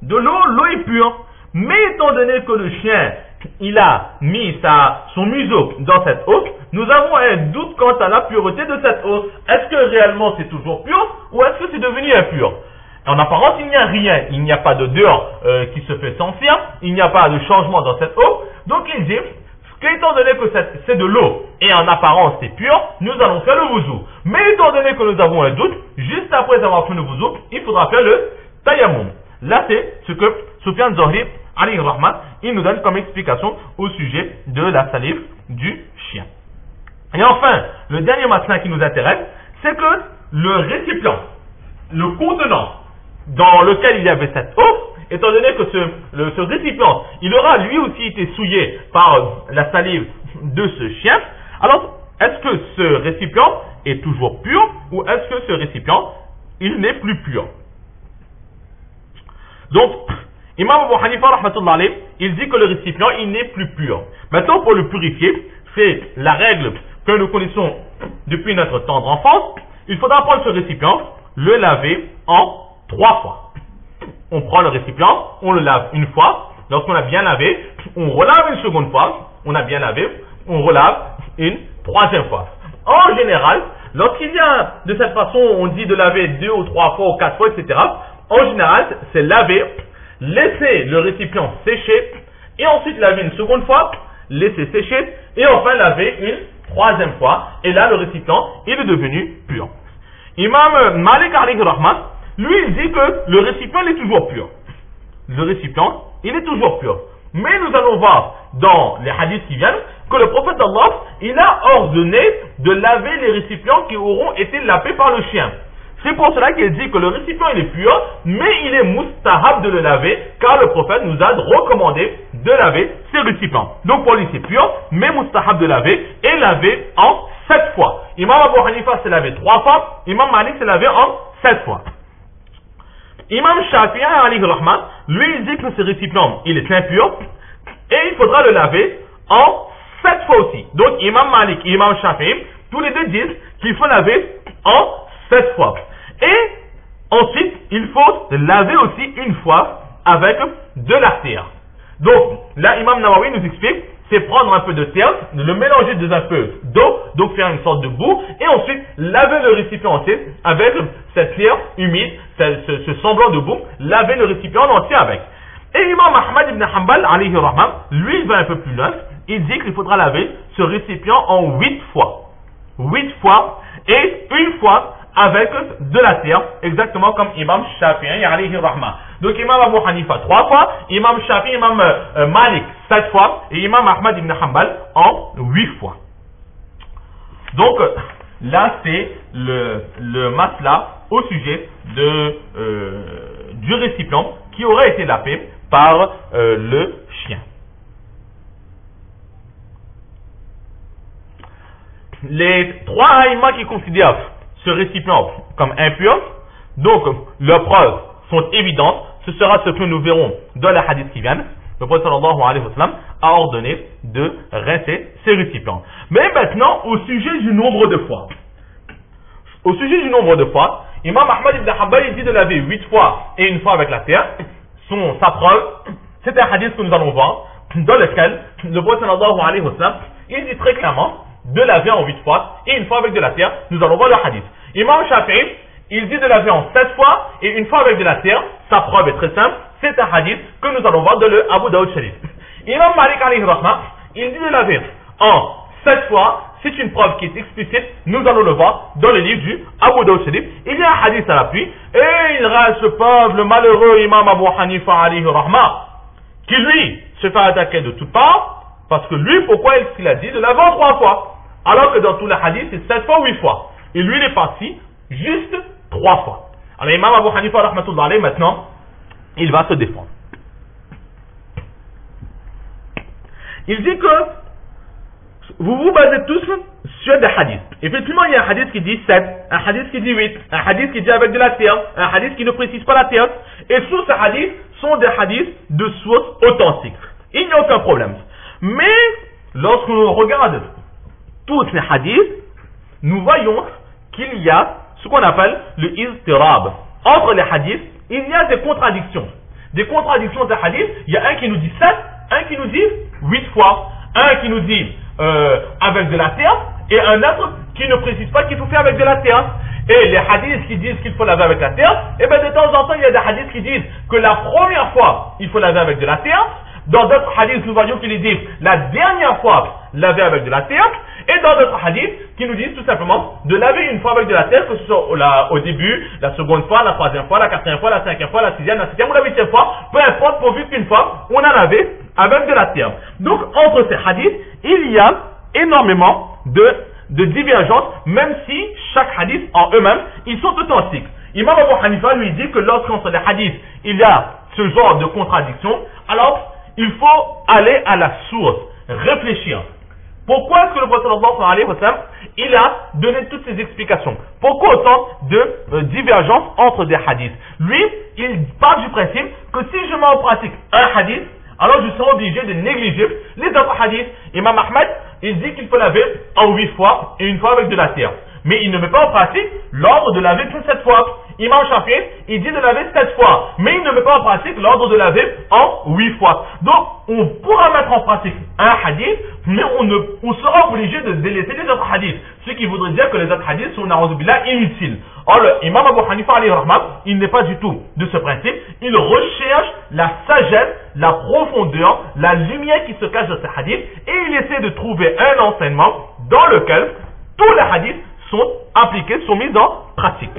de l'eau est pure. Mais étant donné que le chien, il a mis son museau dans cette eau, nous avons un doute quant à la pureté de cette eau. Est-ce que réellement c'est toujours pur ou est-ce que c'est devenu impur? En apparence, il n'y a rien. Il n'y a pas d'odeur qui se fait sentir. Il n'y a pas de changement dans cette eau. Donc il dit qu'étant donné que c'est de l'eau et en apparence c'est pur, nous allons faire le wuzu. Mais étant donné que nous avons un doute, juste après avoir fait le wuzu, il faudra faire le tayammum. Là, c'est ce que Soufiane Zohri, alayhi rahmat, il nous donne comme explication au sujet de la salive du chien. Et enfin, le dernier matin qui nous intéresse, c'est que le récipient, le contenant dans lequel il y avait cette eau, étant donné que ce récipient, il aura lui aussi été souillé par la salive de ce chien, alors est-ce que ce récipient est toujours pur ou est-ce que ce récipient, il n'est plus pur? Donc, Imam Abu Hanifa, rahmatullah alayh, il dit que le récipient, il n'est plus pur. Maintenant, pour le purifier, c'est la règle que nous connaissons depuis notre tendre enfance. Il faudra prendre ce récipient, le laver en 3 fois. On prend le récipient, on le lave une fois. Lorsqu'on a bien lavé, on relave une seconde fois. On a bien lavé, on relave une troisième fois. En général, lorsqu'il y a de cette façon, on dit de laver 2 ou 3 fois ou 4 fois, etc. En général, c'est laver, laisser le récipient sécher, et ensuite laver une seconde fois, laisser sécher, et enfin laver une troisième fois. Et là, le récipient, il est devenu pur. Imam Malik alayhi rahmat, lui, il dit que le récipient, il est toujours pur. Le récipient, il est toujours pur. Mais nous allons voir dans les hadiths qui viennent que le prophète d'Allah, il a ordonné de laver les récipients qui auront été lavés par le chien. C'est pour cela qu'il dit que le récipient il est pur, mais il est mustahab de le laver, car le prophète nous a recommandé de laver ces récipients. Donc pour lui c'est pur, mais mustahab de laver, et laver en 7 fois. Imam Abu Hanifa s'est lavé 3 fois, Imam Malik s'est lavé en 7 fois. Imam Shafi'i alayhi rahmat, lui il dit que ce récipient il est impur, et il faudra le laver en 7 fois aussi. Donc Imam Malik et Imam Shafi'i, tous les deux disent qu'il faut laver en 7 fois. Et ensuite, il faut laver aussi une fois avec de la terre. Donc, là, Imam Nawawi nous explique, c'est prendre un peu de terre, le mélanger dans un peu d'eau, donc faire une sorte de boue, et ensuite laver le récipient entier avec cette terre humide, ce semblant de boue, laver le récipient entier avec. Et Imam Ahmad ibn Hanbal, alayhi rahman, lui, il va un peu plus loin, il dit qu'il faudra laver ce récipient en 8 fois. 8 fois, et une fois avec de la terre, exactement comme Imam Shafi'i alayhi rahma. Donc Imam Abu Hanifa 3 fois, Imam Shafi'i, Imam Malik 7 fois, et Imam Ahmad ibn Hanbal en 8 fois. Donc là c'est le masla au sujet du récipient qui aurait été lavé par le chien. Les 3 aïmas qui considèrent ce récipient comme impur, donc leurs preuves sont évidentes, ce sera ce que nous verrons dans les hadiths qui viennent. Le prophète sallallahu alayhi wa sallam a ordonné de rincer ces récipients. Mais maintenant, au sujet du nombre de fois. Au sujet du nombre de fois, Imam Ahmad ibn Hanbal il dit de laver 8 fois et une fois avec la terre. Sa preuve, c'est un hadith que nous allons voir, dans lequel le prophète sallallahu alayhi wa sallam il dit très clairement de laver en 8 fois et une fois avec de la terre. Nous allons voir le hadith. Imam Shafi'i, il dit de laver en 7 fois et une fois avec de la terre. Sa preuve est très simple. C'est un hadith que nous allons voir dans le Abu Daoud Sharif. Imam Malik alayhi rahma, il dit de laver en 7 fois. C'est une preuve qui est explicite. Nous allons le voir dans le livre du Abu Daoud Sharif. Il y a un hadith à l'appui. Et il reste ce pauvre, le malheureux Imam Abu Hanifa alayhi rahma, qui lui se fait attaquer de toutes parts. Parce que lui, pourquoi est-ce qu'il a dit de laver en 3 fois? Alors que dans tous les hadiths, c'est 7 fois ou 8 fois. Et lui, il est parti juste 3 fois. Alors, Imam Abu Hanifa, rahmatullah alayhi, maintenant, il va se défendre. Il dit que vous vous basez tous sur des hadiths. Effectivement, il y a un hadith qui dit 7, un hadith qui dit 8, un hadith qui dit avec de la terre, un hadith qui ne précise pas la terre. Et tous ces hadiths sont des hadiths de sources authentiques. Il n'y a aucun problème. Mais, lorsque l'on regarde tous ces hadiths, nous voyons qu'il y a ce qu'on appelle le iztirab. Entre les hadiths, il y a des contradictions. des contradictions des hadiths, il y a un qui nous dit 7, un qui nous dit 8 fois, un qui nous dit avec de la terre, et un autre qui ne précise pas qu'il faut faire avec de la terre. Et les hadiths qui disent qu'il faut laver avec la terre, et bien de temps en temps, il y a des hadiths qui disent que la première fois, il faut laver avec de la terre. Dans d'autres hadiths, nous voyons qu'ils disent la dernière fois, laver avec de la terre. Et dans d'autres hadiths, qui nous disent tout simplement de laver une fois avec de la terre, que ce soit au début, la seconde fois, la troisième fois, la quatrième fois, la cinquième fois, la sixième, la septième ou la huitième fois, peu importe, pourvu qu'une fois, on a lavé avec de la terre. Donc, entre ces hadiths, il y a énormément de divergences, même si chaque hadith en eux-mêmes, ils sont authentiques. Imam Abu Hanifa lui dit que lorsqu'entre les hadiths, il y a ce genre de contradiction, alors il faut aller à la source, réfléchir. Pourquoi est-ce que le prophète sallallahu alayhi wa sallam, il a donné toutes ces explications? Pourquoi autant de divergences entre des hadiths? Lui, il part du principe que si je mets en pratique un hadith, alors je serai obligé de négliger les autres hadiths. Imam Ahmed, il dit qu'il faut laver en 8 fois et une fois avec de la terre. Mais il ne met pas en pratique l'ordre de laver que 7 fois. Imam Shafi, il dit de laver 7 fois. Mais il ne met pas en pratique l'ordre de laver en 8 fois. Donc, on pourra mettre en pratique un hadith, mais on sera obligé de délaisser les autres hadiths. Ce qui voudrait dire que les autres hadiths sont, na'udzubillah, inutiles. Or, l'imam Abu Hanifa, alayhi rahmat, il n'est pas du tout de ce principe. Il recherche la sagesse, la profondeur, la lumière qui se cache dans ces hadiths, et il essaie de trouver un enseignement dans lequel tous les hadiths sont appliqués, sont mis en pratique.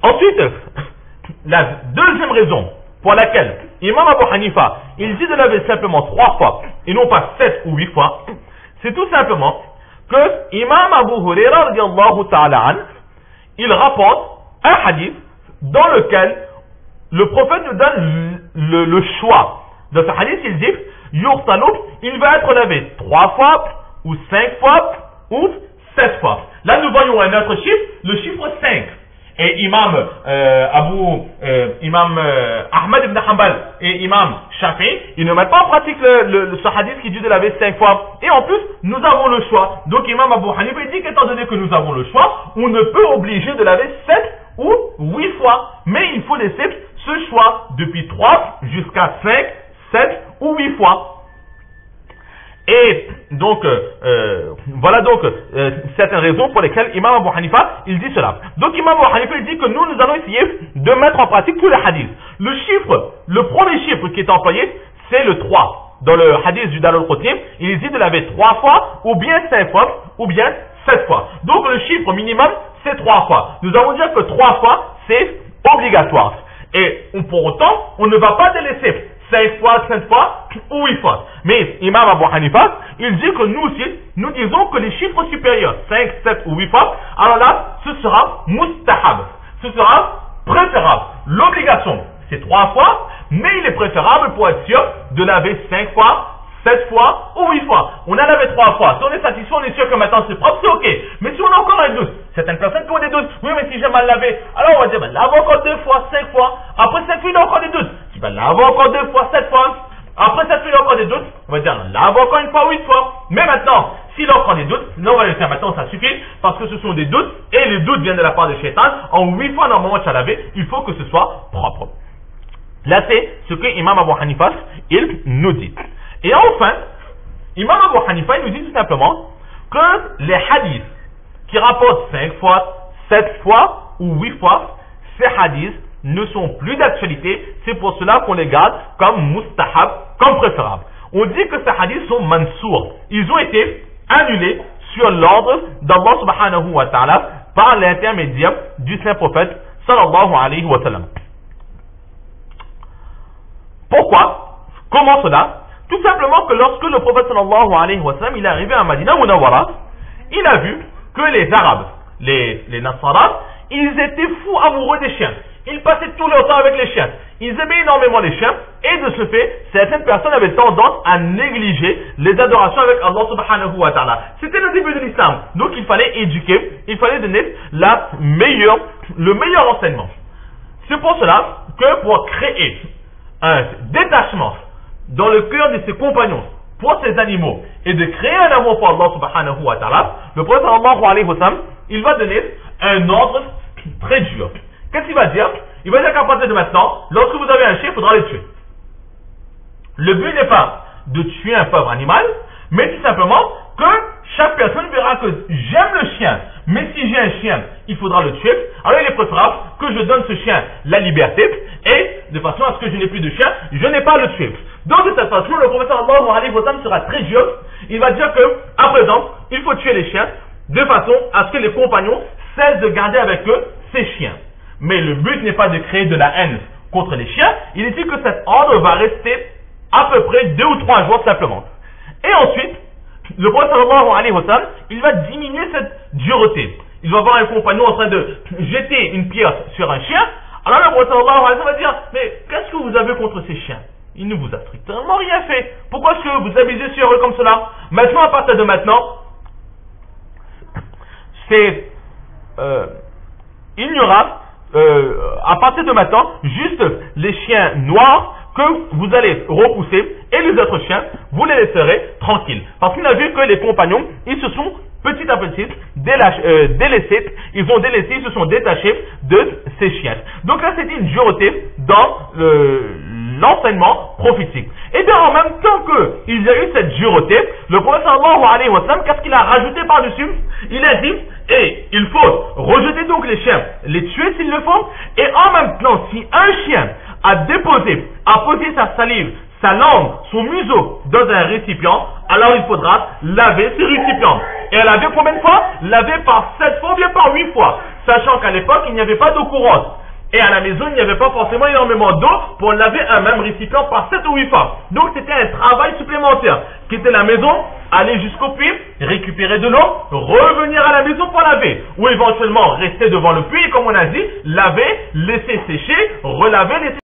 Ensuite, la deuxième raison pour laquelle Imam Abu Hanifa, il dit de laver simplement 3 fois et non pas 7 ou 8 fois, c'est tout simplement que Imam Abu Huraira radiallahu ta'ala an, il rapporte un hadith dans lequel le prophète nous donne le choix. Dans ce hadith, il dit, Yurtalu, il va être lavé 3 fois ou 5 fois ou 7 fois. Là, nous voyons un autre chiffre, le chiffre 5. Et Imam Ahmad ibn Hanbal et Imam Shafi, ils ne mettent pas en pratique ce hadith qui dit de laver 5 fois. Et en plus, nous avons le choix. Donc Imam Abu Hanifa dit qu'étant donné que nous avons le choix, on ne peut obliger de laver 7 ou 8 fois. Mais il faut laisser ce choix depuis 3 jusqu'à 5, 7 ou 8 fois. Et donc, voilà donc certaines raisons pour lesquelles Imam Abu Hanifa, il dit cela. Donc Imam Abu Hanifa, il dit que nous allons essayer de mettre en pratique tous les hadiths. Le premier chiffre qui est employé, c'est le 3. Dans le hadith du Dalal Qutnim, il dit de laver 3 fois, ou bien 5 fois, ou bien 7 fois. Donc le chiffre minimum, c'est 3 fois. Nous allons dire que 3 fois, c'est obligatoire. Et pour autant, on ne va pas délaisser 5 fois, 7 fois ou 8 fois. Mais Imam Abu Hanifa, il dit que nous aussi, nous disons que les chiffres supérieurs, 5, 7 ou 8 fois, alors là, ce sera mustahab. Ce sera préférable. L'obligation, c'est 3 fois, mais il est préférable pour être sûr de laver 5 fois, 7 fois ou 8 fois. On a lavé 3 fois. Si on est satisfait, on est sûr que maintenant c'est propre, c'est ok. Mais si on a encore un doute, certaines personnes qui ont des doutes, oui, mais si j'ai mal lavé, alors on va dire, ben, lave encore 2 fois, 5 fois. Après 7 fois, il y a encore des doutes. Ben, lave encore 2 fois, 7 fois. Après 7 fois, il y a encore des doutes. On va dire, lave encore une fois, 8 fois. Mais maintenant, s'il a encore des doutes, là, on va le faire maintenant, ça suffit. Parce que ce sont des doutes. Et les doutes viennent de la part de Shaitan. En 8 fois, normalement, tu as lavé. Il faut que ce soit propre. Là, c'est ce que Imam Abu Hanifa, il nous dit. Et enfin, Imam Abu Hanifa, il nous dit tout simplement que les hadiths qui rapportent 5 fois, 7 fois ou 8 fois, ces hadiths ne sont plus d'actualité. C'est pour cela qu'on les garde comme mustahab, comme préférable. On dit que ces hadiths sont mansour. Ils ont été annulés sur l'ordre d'Allah subhanahu wa ta'ala par l'intermédiaire du saint prophète sallallahu alayhi wa sallam. Pourquoi? Comment cela? Tout simplement que lorsque le prophète sallallahu alayhi wa sallam il est arrivé à Madina Munawwara, il a vu que les Arabes, les Nasara, ils étaient fous amoureux des chiens. Ils passaient tout leur temps avec les chiens. Ils aimaient énormément les chiens et de ce fait, certaines personnes avaient tendance à négliger les adorations avec Allah subhanahu wa ta'ala. C'était le début de l'islam. Donc il fallait éduquer, il fallait donner le meilleur enseignement. C'est pour cela que pour créer un détachement dans le cœur de ses compagnons pour ces animaux et de créer un amour pour Allah subhanahu wa ta'ala, le prophète sallallahu alayhi wa sallam, il va donner un ordre très dur. Qu'est-ce qu'il va dire? Il va dire qu'à partir de maintenant, lorsque vous avez un chien, il faudra le tuer. Le but n'est pas de tuer un pauvre animal, mais tout simplement que chaque personne verra que j'aime le chien, mais si j'ai un chien, il faudra le tuer. Alors il est préférable que je donne ce chien la liberté, et de façon à ce que je n'ai plus de chien, je n'ai pas à le tuer. Donc de cette façon, le prophète sallallahu alayhi wa sallam sera très dur. Il va dire que, à présent, il faut tuer les chiens, de façon à ce que les compagnons cessent de garder avec eux ces chiens. Mais le but n'est pas de créer de la haine contre les chiens, il est dit que cet ordre va rester à peu près 2 ou 3 jours simplement. Et ensuite, le prophète sallallahu alayhi wa sallam, il va diminuer cette dureté. Il va voir un compagnon en train de jeter une pierre sur un chien. Alors le prophète sallallahu alayhi wa sallam va dire, mais qu'est-ce que vous avez contre ces chiens? Il ne vous a strictement rien fait. Pourquoi est-ce que vous abusez sur eux comme cela? Maintenant, à partir de maintenant, il n'y aura, à partir de maintenant, juste les chiens noirs que vous allez repousser, et les autres chiens, vous les laisserez tranquilles. Parce qu'il a vu que les compagnons, ils se sont petit à petit délaissés, ils se sont détachés de ces chiens. Donc là, c'était une dureté dans l'enseignement prophétique. Et bien en même temps qu'il y a eu cette dureté, le prophète sallallahu alayhi wa sallam, qu'est-ce qu'il a rajouté par-dessus? Il a dit, et il faut rejeter donc les chiens, les tuer s'il le faut, et en même temps, si un chien a posé sa salive, sa langue, son museau dans un récipient, alors il faudra laver ce récipient. Et à laver combien de fois? Laver par 7 fois ou bien par 8 fois. Sachant qu'à l'époque, il n'y avait pas d'eau courante. Et à la maison, il n'y avait pas forcément énormément d'eau pour laver un même récipient par 7 ou 8 fois. Donc c'était un travail supplémentaire. Quitter la maison, aller jusqu'au puits, récupérer de l'eau, revenir à la maison pour laver. Ou éventuellement rester devant le puits, comme on a dit, laver, laisser sécher, relaver, laisser